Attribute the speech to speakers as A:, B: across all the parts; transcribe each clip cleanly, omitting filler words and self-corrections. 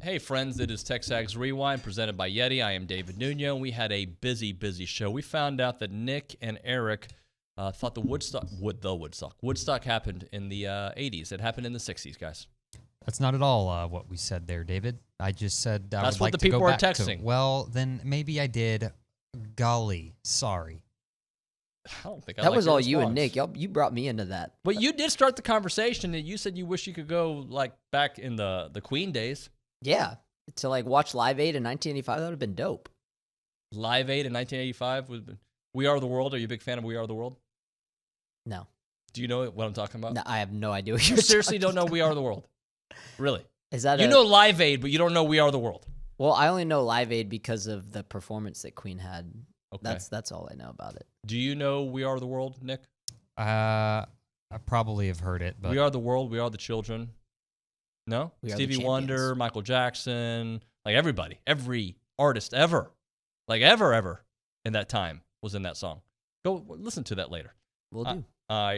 A: Hey friends, it is TexAgs Rewind presented by Yeti. I am David Nuno. We had a busy show. We found out that Nick and Eric thought Woodstock happened in the 80s. It happened in the 60s, guys.
B: That's not at all what we said there, David. I just said I
A: That's
B: would
A: what
B: like
A: the
B: to go
A: people are
B: back to.
A: texting.
B: Well, then maybe I did. Golly, sorry.
A: I don't think
C: that was all you and
A: response.
C: Nick. You brought me into that.
A: But you did start the conversation, and you said you wish you could go like back in the Queen days.
C: Yeah, to like watch Live Aid in 1985, that would have been dope.
A: Live Aid in 1985 would have been. We Are the World. Are you a big fan of We Are the World?
C: No.
A: Do you know what I'm talking about?
C: No, I have no idea what
A: You
C: you're
A: seriously
C: talking
A: don't know We Are the World? Really?
C: Is that
A: you know Live Aid, but you don't know We Are the World.
C: Well, I only know Live Aid because of the performance that Queen had.
A: Okay.
C: That's all I know about it.
A: Do you know We Are the World, Nick?
B: I probably have heard it, but
A: We Are the World, We Are the Children. No?
C: We Are the
A: Stevie
C: Champions.
A: Wonder, Michael Jackson, like everybody, every artist ever, like ever in that time was in that song. Go listen to that later.
C: We'll do.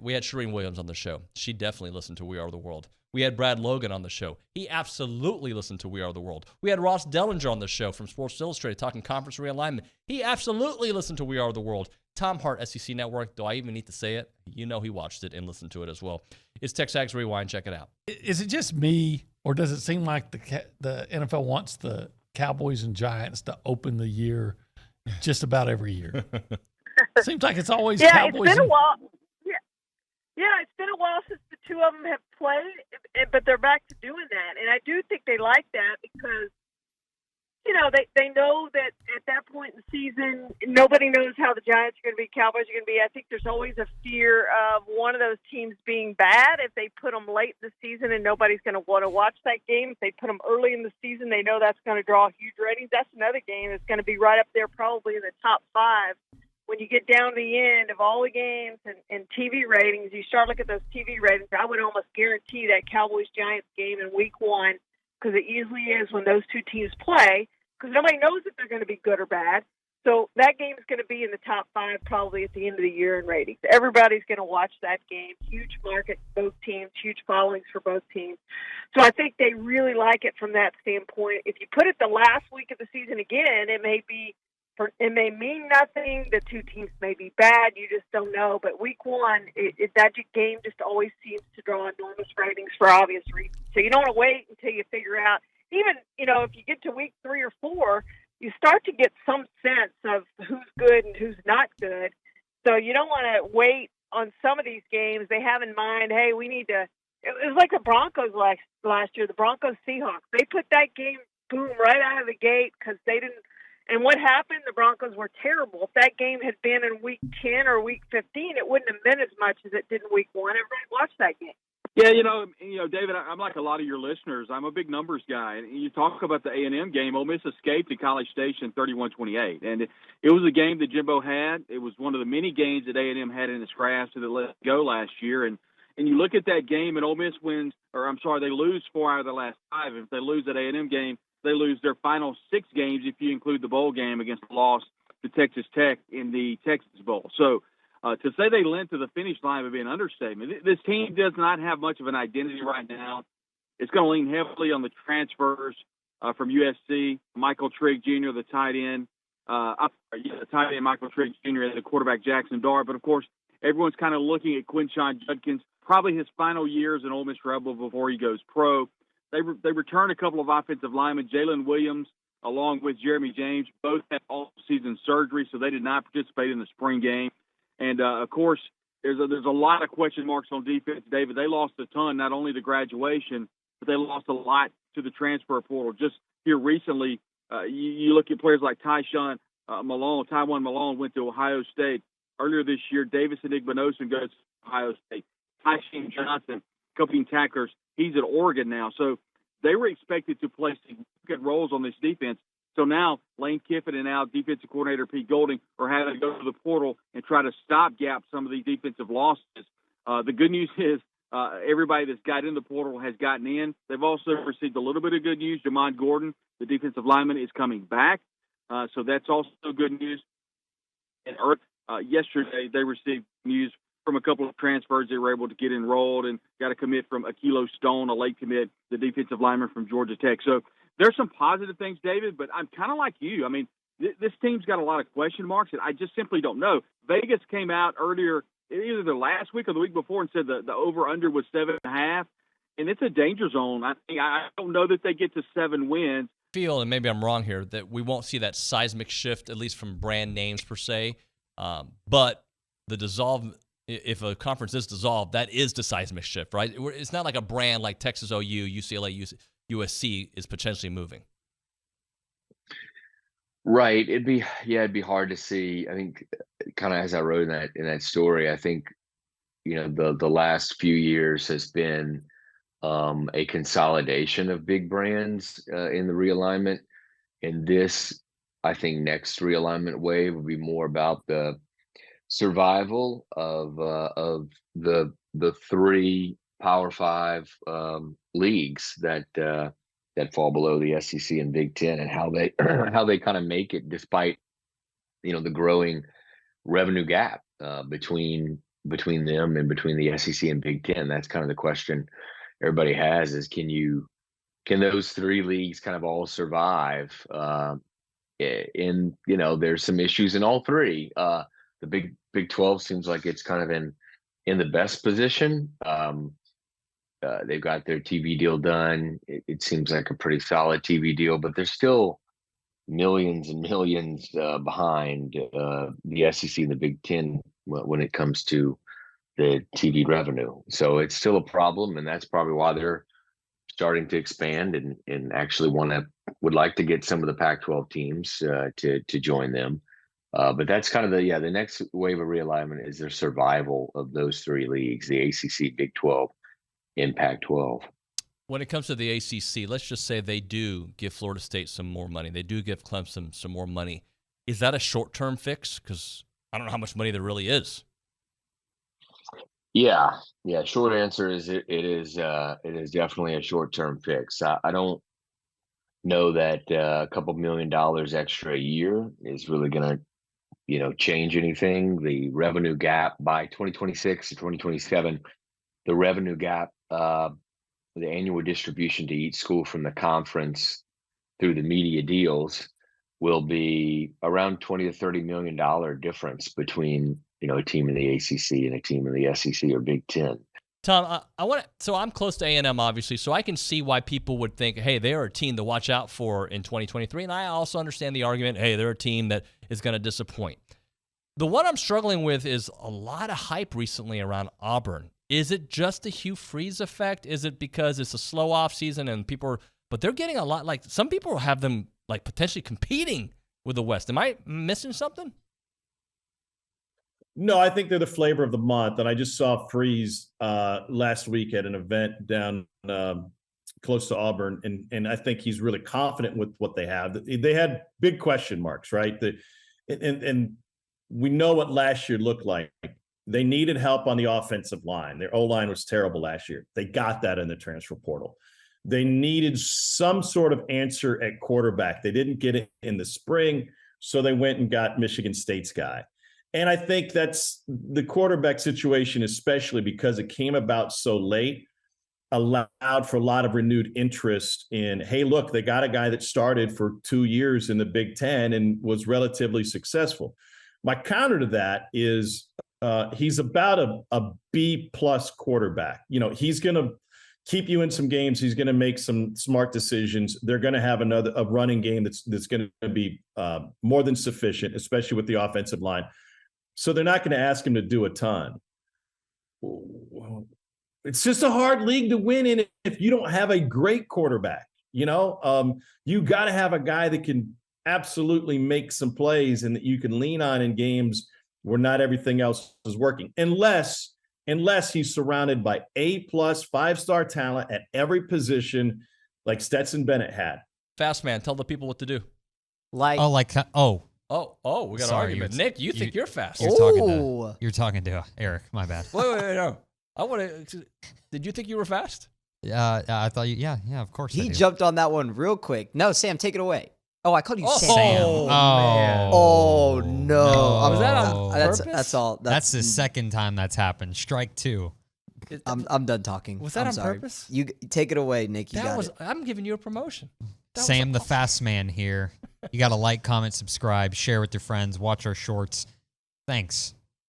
A: We had Charean Williams on the show. She definitely listened to We Are the World. We had Brad Logan on the show. He absolutely listened to We Are the World. We had Ross Dellenger on the show from Sports Illustrated talking conference realignment. He absolutely listened to We Are the World. Tom Hart, SEC Network. Do I even need to say it? You know he watched it and listened to it as well. It's TexAgs Rewind. Check it out.
D: Is it just me, or does it seem like the NFL wants the Cowboys and Giants to open the year just about every year? Seems like it's always Cowboys.
E: It's been a while. Yeah, it's been a while since the two of them have played, but they're back to doing that. And I do think they like that because, you know, they know that at that point in the season, nobody knows how the Giants are going to be, Cowboys are going to be. I think there's always a fear of one of those teams being bad if they put them late in the season and nobody's going to want to watch that game. If they put them early in the season, they know that's going to draw huge ratings. That's another game that's going to be right up there probably in the top 5. When you get down to the end of all the games and TV ratings, you start looking at those TV ratings. I would almost guarantee that Cowboys-Giants game in Week 1, because it usually is when those two teams play, because nobody knows if they're going to be good or bad. So that game is going to be in the top 5 probably at the end of the year in ratings. Everybody's going to watch that game. Huge market for both teams, huge followings for both teams. So I think they really like it from that standpoint. If you put it the last week of the season again, it may mean nothing. The two teams may be bad. You just don't know. But Week 1, that game just always seems to draw enormous ratings for obvious reasons. So you don't want to wait until you figure out. Even, you know, if you get to Week 3 or 4, you start to get some sense of who's good and who's not good. So you don't want to wait on some of these games. They have in mind, hey, we need to. It was like the Broncos last year, the Broncos-Seahawks. They put that game, boom, right out of the gate because they didn't. And what happened? The Broncos were terrible. If that game had been in Week 10 or Week 15, it wouldn't have been as much as it did in Week 1. Everybody watched that game.
F: Yeah, you know, David, I'm like a lot of your listeners. I'm a big numbers guy. And you talk about the A&M game. Ole Miss escaped at College Station 31-28. And it was a game that Jimbo had. It was one of the many games that A&M had in its grasp that let it go last year. And you look at that game, and Ole Miss they lose 4 out of the last 5. If they lose that A&M game, they lose their final 6 games if you include the bowl game against the loss to Texas Tech in the Texas Bowl. So to say they lent to the finish line would be an understatement. This team does not have much of an identity right now. It's going to lean heavily on the transfers from USC, Michael Trigg Jr., the tight end. The tight end Michael Trigg Jr. and the quarterback Jackson Dart. But, of course, everyone's kind of looking at Quinshon Judkins, probably his final year as an Ole Miss Rebel before he goes pro. They return a couple of offensive linemen, Jalen Williams, along with Jeremy James. Both had all-season surgery, so they did not participate in the spring game. And, of course, there's a lot of question marks on defense, David. They lost a ton, not only to graduation, but they lost a lot to the transfer portal. Just here recently, you look at players like Tywone Malone went to Ohio State. Earlier this year, Davison Igbinosun goes to Ohio State. Tysheem Johnson, covering tacklers, he's at Oregon now. So they were expected to play significant roles on this defense. So now Lane Kiffin and now defensive coordinator Pete Golding are having to go to the portal and try to stopgap some of these defensive losses. The good news is everybody that's got in the portal has gotten in. They've also received a little bit of good news. Jamon Gordon, the defensive lineman, is coming back. So that's also good news. And yesterday they received news from a couple of transfers that were able to get enrolled and got a commit from Akilo Stone, a late commit, the defensive lineman from Georgia Tech. So there's some positive things, David, but I'm kind of like you. I mean, this team's got a lot of question marks, and I just simply don't know. Vegas came out earlier, either the last week or the week before, and said the over-under was 7.5, and it's a danger zone. I don't know that they get to 7 wins.
A: Feel, and maybe I'm wrong here, that we won't see that seismic shift, at least from brand names per se. But the dissolve, if a conference is dissolved, that is the seismic shift, right? It's not like a brand like Texas OU, UCLA, USC is potentially moving.
G: Right. It'd be hard to see. I think kind of as I wrote in that story, I think, the last few years has been a consolidation of big brands in the realignment. And this, I think, next realignment wave will be more about the survival of the 3 Power 5 leagues that fall below the SEC and Big Ten, and how they kind of make it despite the growing revenue gap between them and between the SEC and Big Ten. That's kind of the question everybody has, is can those 3 leagues kind of all survive? There's some issues in all 3. The Big 12 seems like it's kind of in the best position. They've got their TV deal done. It seems like a pretty solid TV deal, but they're still millions and millions behind the SEC and the Big Ten when it comes to the TV revenue. So it's still a problem, and that's probably why they're starting to expand and actually would like to get some of the Pac-12 teams to join them. But that's kind of the next wave of realignment is their survival of those 3 leagues, the ACC, Big 12, and Pac-12.
A: When it comes to the ACC, let's just say they do give Florida State some more money. They do give Clemson some more money. Is that a short-term fix? Because I don't know how much money there really is.
G: Yeah. Short answer is it is definitely a short-term fix. I don't know that a couple $1 million extra a year is really going to change anything. The revenue gap by 2026 to 2027, the revenue gap, the annual distribution to each school from the conference through the media deals will be around $20 to $30 million difference between a team in the ACC and a team in the SEC or Big Ten.
A: Tom, so I'm close to A&M, obviously, so I can see why people would think, hey, they're a team to watch out for in 2023, and I also understand the argument, hey, they're a team that is going to disappoint. The one I'm struggling with is a lot of hype recently around Auburn. Is it just the Hugh Freeze effect? Is it because it's a slow off season and but they're getting a lot, like some people have them like potentially competing with the West. Am I missing something?
H: No, I think they're the flavor of the month. And I just saw Freeze last week at an event down close to Auburn. And I think he's really confident with what they have. They had big question marks, right? And we know what last year looked like. They needed help on the offensive line. Their O-line was terrible last year. They got that in the transfer portal. They needed some sort of answer at quarterback. They didn't get it in the spring, so they went and got Michigan State's guy. And I think that's the quarterback situation, especially because it came about so late, allowed for a lot of renewed interest in, hey, look, they got a guy that started for 2 years in the Big Ten and was relatively successful. My counter to that is he's about a B+ quarterback. He's going to keep you in some games. He's going to make some smart decisions. They're going to have a running game that's going to be more than sufficient, especially with the offensive line. So they're not going to ask him to do a ton. It's just a hard league to win in if you don't have a great quarterback. You got to have a guy that can absolutely make some plays and that you can lean on in games where not everything else is working, unless he's surrounded by A+ 5-star talent at every position, like Stetson Bennett had.
A: Fast man, tell the people what to do.
B: We got
A: an argument. Nick, you think you're fast?
B: You're talking to Eric. My bad.
A: Wait, no. Did you think you were fast?
B: I thought you. Yeah, of course.
C: He jumped on that one real quick. No, Sam, take it away. Oh, I called you Sam.
A: Man.
C: Oh no!
A: Was that on purpose?
C: That's all.
B: That's the second time that's happened. Strike 2.
C: I'm done talking.
A: Was that
C: I'm
A: on
C: sorry.
A: purpose?
C: You take it away, Nick. You got it.
A: I'm giving you a promotion.
B: Sam the Fast Man here. You got to like, comment, subscribe, share with your friends, watch our shorts. Thanks.